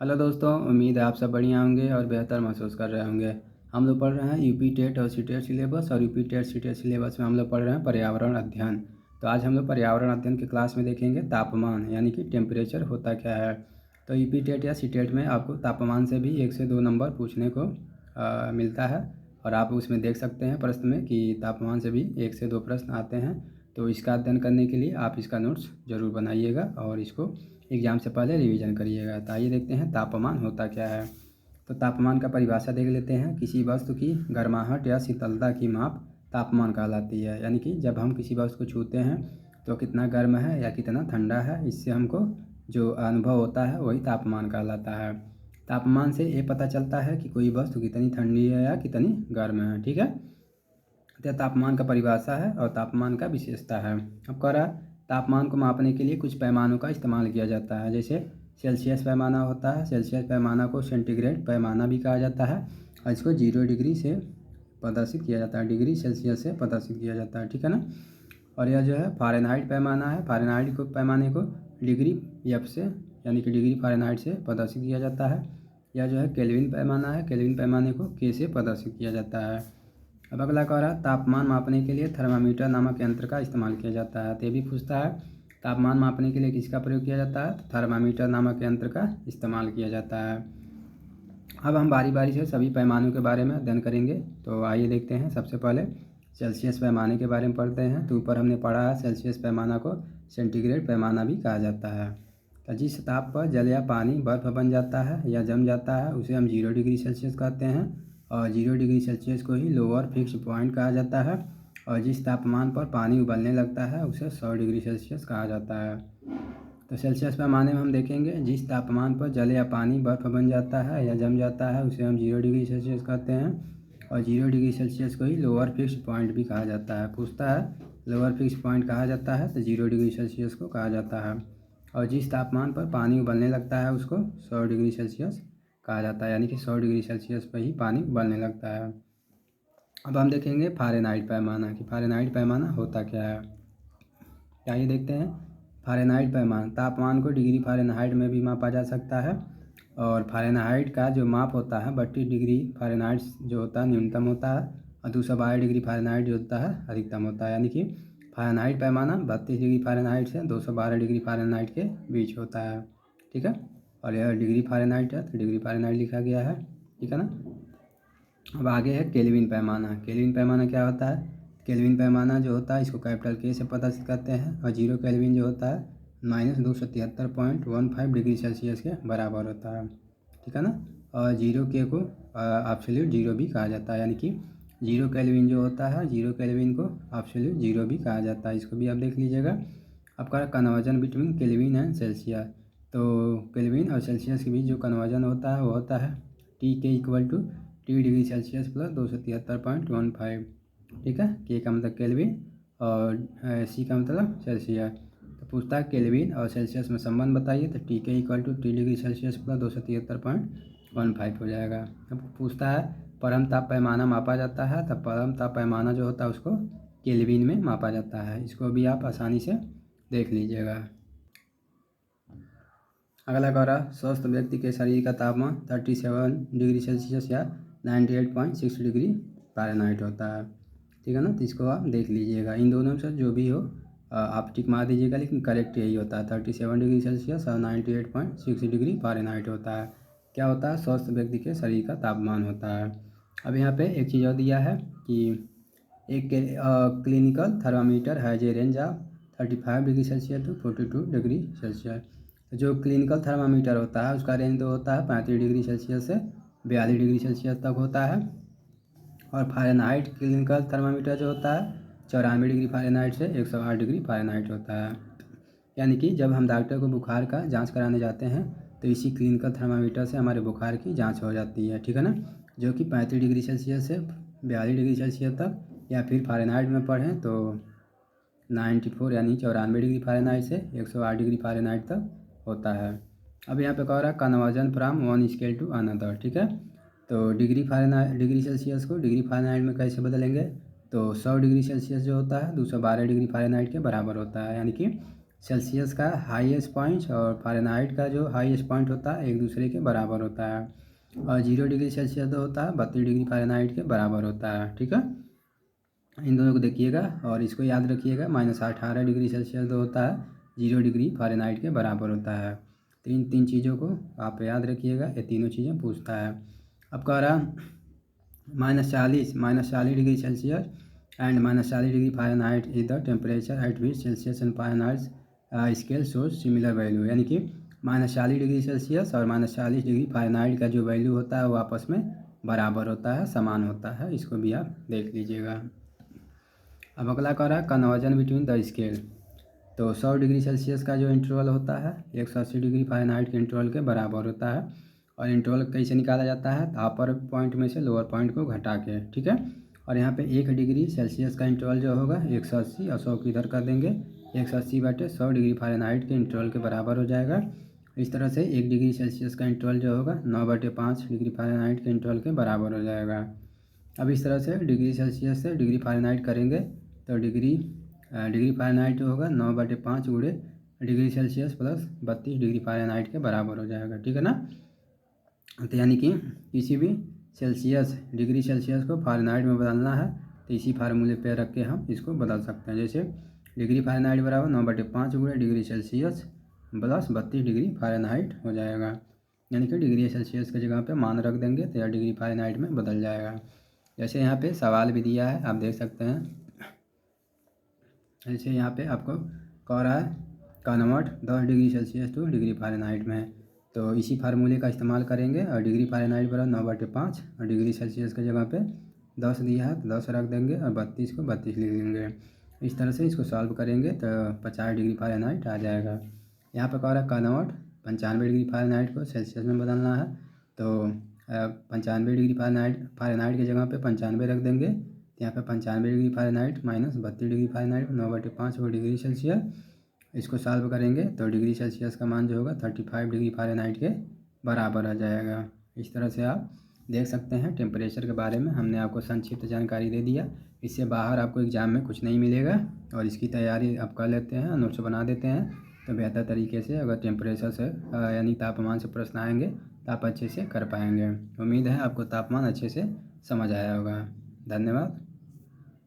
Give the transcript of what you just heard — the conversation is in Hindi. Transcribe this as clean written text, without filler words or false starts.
हेलो दोस्तों, उम्मीद है आप सब बढ़िया होंगे और बेहतर महसूस कर रहे होंगे। हम लोग पढ़ रहे हैं यूपी टेट और सीटेट सिलेबस। और यूपी टेट सीटेट सिलेबस में हम लोग पढ़ रहे हैं पर्यावरण अध्ययन। तो आज हम लोग पर्यावरण अध्ययन की क्लास में देखेंगे तापमान यानी कि टेम्परेचर होता क्या है। तो यूपी टेट या सीटेट में आपको तापमान से भी 1 से 2 नंबर पूछने को मिलता है। और आप उसमें देख सकते हैं प्रश्न में कि तापमान से भी 1 से 2 प्रश्न आते हैं। तो इसका अध्ययन करने के लिए आप इसका नोट्स ज़रूर बनाइएगा और इसको एग्ज़ाम से पहले रिवीजन करिएगा। तो आइए देखते हैं तापमान होता क्या है। तो तापमान का परिभाषा देख लेते हैं। किसी वस्तु की गर्माहट या शीतलता की माप तापमान कहलाती है। यानी कि जब हम किसी वस्तु को छूते हैं तो कितना गर्म है या कितना ठंडा है, इससे हमको जो अनुभव होता है वही तापमान कहलाता है। तापमान से ये पता चलता है कि कोई वस्तु कितनी ठंडी है या कितनी गर्म है। ठीक है, तो तापमान का परिभाषा है और तापमान का विशेषता है। अब कह रहा है तापमान को मापने के लिए कुछ पैमानों का इस्तेमाल किया जाता है। जैसे सेल्सियस पैमाना होता है। सेल्सियस पैमाना को सेंटीग्रेड पैमाना भी कहा जाता है और इसको 0 डिग्री से प्रदर्शित किया जाता है, डिग्री सेल्सियस से प्रदर्शित किया जाता है। ठीक है ना। और यह जो है फ़ारेनहाइट पैमाना है। फ़ारेनहाइट को पैमाने को डिग्री एफ से यानी कि डिग्री फ़ारेनहाइट से प्रदर्शित किया जाता है। यह जो है केल्विन पैमाना है। केल्विन पैमाने को के से प्रदर्शित किया जाता है। अब अगला कह रहा है तापमान मापने के लिए थर्मामीटर नामक यंत्र का इस्तेमाल किया जाता है। तो ये भी पूछता है तापमान मापने के लिए किसका प्रयोग किया जाता है। तो थर्मामीटर नामक यंत्र का इस्तेमाल किया जाता है। अब हम बारी बारी से सभी पैमानों के बारे में अध्ययन करेंगे। तो आइए देखते हैं। सबसे पहले सेल्सियस पैमाने के बारे में पढ़ते हैं। तो ऊपर हमने पढ़ा है सेल्सियस पैमाना को सेंटीग्रेड पैमाना भी कहा जाता है। तो जिस ताप पर जल या पानी बर्फ़ बन जाता है या जम जाता है उसे हम 0 डिग्री सेल्सियस कहते हैं। और 0 डिग्री सेल्सियस को ही लोअर फिक्स पॉइंट कहा जाता है। और जिस तापमान पर पानी उबलने लगता है उसे 100 डिग्री सेल्सियस कहा जाता है। तो सेल्सियस पैमाने में हम देखेंगे जिस तापमान पर जल या पानी बर्फ़ बन जाता है या जम जाता है उसे हम 0 डिग्री सेल्सियस कहते हैं। और 0 डिग्री सेल्सियस को ही लोअर फिक्स पॉइंट भी कहा जाता है। पूछता है लोअर फिक्स पॉइंट कहा जाता है तो 0 डिग्री सेल्सियस को कहा जाता है। और जिस तापमान पर पानी उबलने लगता है उसको 100 डिग्री सेल्सियस कहा जाता है। यानी कि 100 डिग्री सेल्सियस पर ही पानी उबलने लगता है। अब हम देखेंगे फ़ारेनहाइट पैमाना कि फ़ारेनहाइट पैमाना होता क्या है। आइए देखते हैं। फ़ारेनहाइट पैमाना तापमान को डिग्री फ़ारेनहाइट में भी मापा जा सकता है। और फ़ारेनहाइट का जो माप होता है 32 डिग्री फ़ारेनहाइट जो होता है न्यूनतम होता है और 212 डिग्री फ़ारेनहाइट जो होता है अधिकतम होता है। यानी कि फ़ारेनहाइट पैमाना 32 डिग्री फ़ारेनहाइट से 212 डिग्री फ़ारेनहाइट के बीच होता है। ठीक है, और यह डिग्री फ़ारेनहाइट है तो डिग्री फ़ारेनहाइट लिखा गया है। ठीक है ना। अब आगे है केल्विन पैमाना। केल्विन पैमाना क्या होता है। केल्विन पैमाना जो होता है इसको कैपिटल के से प्रदर्शित करते हैं। और 0 केल्विन जो होता है -273.15 डिग्री सेल्सियस के बराबर होता है। ठीक है ना। और 0 के को एब्सोल्यूट 0 भी कहा जाता है। यानी कि 0 केल्विन जो होता है 0 केल्विन को एब्सोल्यूट 0 भी कहा जाता है। इसको भी आप देख लीजिएगा। आपका conversion between kelvin and Celsius. तो केल्विन और सेल्सियस के बीच जो कन्वर्जन होता है वो होता है T K equal to T degree Celsius plus 273.15। ठीक है, के का मतलब केल्विन और सी का मतलब सेल्सियस। तो पूछता है केल्विन और सेल्सियस में संबंध बताइए। तो T K equal to T degree Celsius plus 273.15 हो जाएगा। अब पूछता है परम ताप पैमाना मापा जाता है। तो परम ताप पैमाना जो होता है उसको केल्विन में मापा जाता है। इसको भी आप आसानी से देख लीजिएगा। अगला कह रहा स्वस्थ व्यक्ति के शरीर का तापमान 37 डिग्री सेल्सियस या 98.6 डिग्री फ़ारेनहाइट होता है। ठीक है ना। तो इसको आप देख लीजिएगा। इन दोनों में से जो भी हो आप टिक मार दीजिएगा, लेकिन करेक्ट यही होता है 37 डिग्री सेल्सियस और 98.6 डिग्री फ़ारेनहाइट होता है। क्या होता है, स्वस्थ व्यक्ति के शरीर का तापमान होता है। अब यहाँ पे एक चीज़ और दिया है कि एक क्लिनिकल थर्मामीटर है जे range of 35 degree Celsius to 42 degree Celsius. जो क्लिनिकल थर्मामीटर होता है उसका रेंज तो होता है 35 डिग्री सेल्सियस से 42 डिग्री सेल्सियस तक होता है। और फ़ारेनहाइट क्लिनिकल थर्मामीटर जो होता है 94 डिग्री फ़ारेनहाइट से 108 डिग्री फ़ारेनहाइट होता है। यानी कि जब हम डॉक्टर को बुखार का जांच कराने जाते हैं तो इसी क्लिनिकल थर्मामीटर से हमारे बुखार की जांच हो जाती है। ठीक है ना। जो कि 35 डिग्री सेल्सियस से 42 डिग्री सेल्सियस तक, या फिर फ़ारेनहाइट में पढ़ें तो 94 यानी 94 डिग्री फ़ारेनहाइट से 108 डिग्री फ़ारेनहाइट तक होता है। अब यहाँ पे कह रहा है conversion from one scale to another. ठीक है, तो डिग्री फ़ारेनहाइट डिग्री सेल्सियस को डिग्री फ़ारेनहाइट में कैसे बदलेंगे। तो 100 डिग्री सेल्सियस जो होता है 212 डिग्री फ़ारेनहाइट के बराबर होता है। यानी कि सेल्सियस का हाईएस्ट पॉइंट और फ़ारेनहाइट का जो हाईएस्ट पॉइंट होता है एक दूसरे के बराबर होता है, और 0 डिग्री सेल्सियस जो होता है 32 डिग्री फ़ारेनहाइट के बराबर होता है। ठीक है, इन दोनों को देखिएगा और इसको याद रखिएगा। -18 डिग्री सेल्सियस जो होता है 0 डिग्री फ़ारेनहाइट के बराबर होता है। तो इन तीन चीज़ों को आप याद रखिएगा, ये तीनों चीज़ें पूछता है। अब कह रहा -40 degree Celsius and -40 degree Fahrenheit is the temperature at which Celsius and Fahrenheit scale shows similar value, यानी कि -40 डिग्री सेल्सियस और -40 डिग्री फ़ारेनहाइट का जो वैल्यू होता है वो आपस में बराबर होता है, समान होता है। इसको भी आप देख लीजिएगा। अब अगला कह रहा है कन्वर्जन बिटवीन द स्केल। तो 100 डिग्री सेल्सियस का जो इंटरवल होता है 180 डिग्री फ़ारेनहाइट के इंटरवल के बराबर होता है, और इंटरवल कैसे निकाला जाता है, अपर पॉइंट में से लोअर पॉइंट को घटा के। ठीक है, और यहाँ पे 1 डिग्री सेल्सियस का इंटरवल जो होगा 180 और 100 की इधर कर देंगे, 180/100 डिग्री फ़ारेनहाइट के इंटरवल के बराबर हो जाएगा। इस तरह से 1 डिग्री सेल्सियस का इंटरवल जो होगा 9/5 डिग्री फ़ारेनहाइट के इंटरवल के बराबर हो जाएगा। अब इस तरह से डिग्री सेल्सियस से डिग्री फ़ारेनहाइट करेंगे तो डिग्री फ़ारेनहाइट जो होगा 9/5 गुणे degree Celsius plus 32 degree Fahrenheit के बराबर हो जाएगा। ठीक है ना, तो यानी कि किसी भी डिग्री सेल्सियस को फ़ारेनहाइट में बदलना है तो इसी फार्मूले पे रख के हम इसको बदल सकते हैं। जैसे डिग्री फ़ारेनहाइट बराबर 9/5 गुणे degree Celsius plus 32 degree Fahrenheit हो जाएगा, यानी कि डिग्री सेल्सियस की जगह पे मान रख देंगे तो यह डिग्री फ़ारेनहाइट में बदल जाएगा। जैसे यहाँ पे सवाल भी दिया है, आप देख सकते हैं। जैसे यहाँ पे आपको कह रहा है convert 10 degree Celsius two degree Fahrenheit में, तो इसी फार्मूले का इस्तेमाल करेंगे। और डिग्री फ़ारेनहाइट बराबर 9/5 और डिग्री सेल्सियस की जगह पे 10 दिया है तो 10 रख देंगे और 32 को 32 लिख देंगे। इस तरह से इसको सॉल्व करेंगे तो 50 डिग्री फ़ारेनहाइट आ जाएगा। यहाँ पर कह रहा है कन्वर्ट 95 डिग्री फ़ारेनहाइट को सेल्सियस में बदलना है, तो 95 डिग्री फ़ारेनहाइट की जगह पे 95 रख देंगे। यहाँ पे 95 degree Fahrenheit minus 32 degree Fahrenheit 9/5 वो डिग्री सेल्सियस। इसको सॉल्व करेंगे तो डिग्री सेल्सियस का मान जो होगा 35 डिग्री फ़ारेनहाइट के बराबर आ जाएगा। इस तरह से आप देख सकते हैं टेम्परेचर के बारे में हमने आपको संक्षिप्त जानकारी दे दिया। इससे बाहर आपको एग्ज़ाम में कुछ नहीं मिलेगा, और इसकी तैयारी आप कर लेते हैं, नोट्स बना देते हैं तो बेहतर तरीके से अगर टेम्परेचर से यानी तापमान से प्रश्न आएंगे तो आप अच्छे से कर पाएंगे। उम्मीद है आपको तापमान अच्छे से समझ आया होगा। धन्यवाद।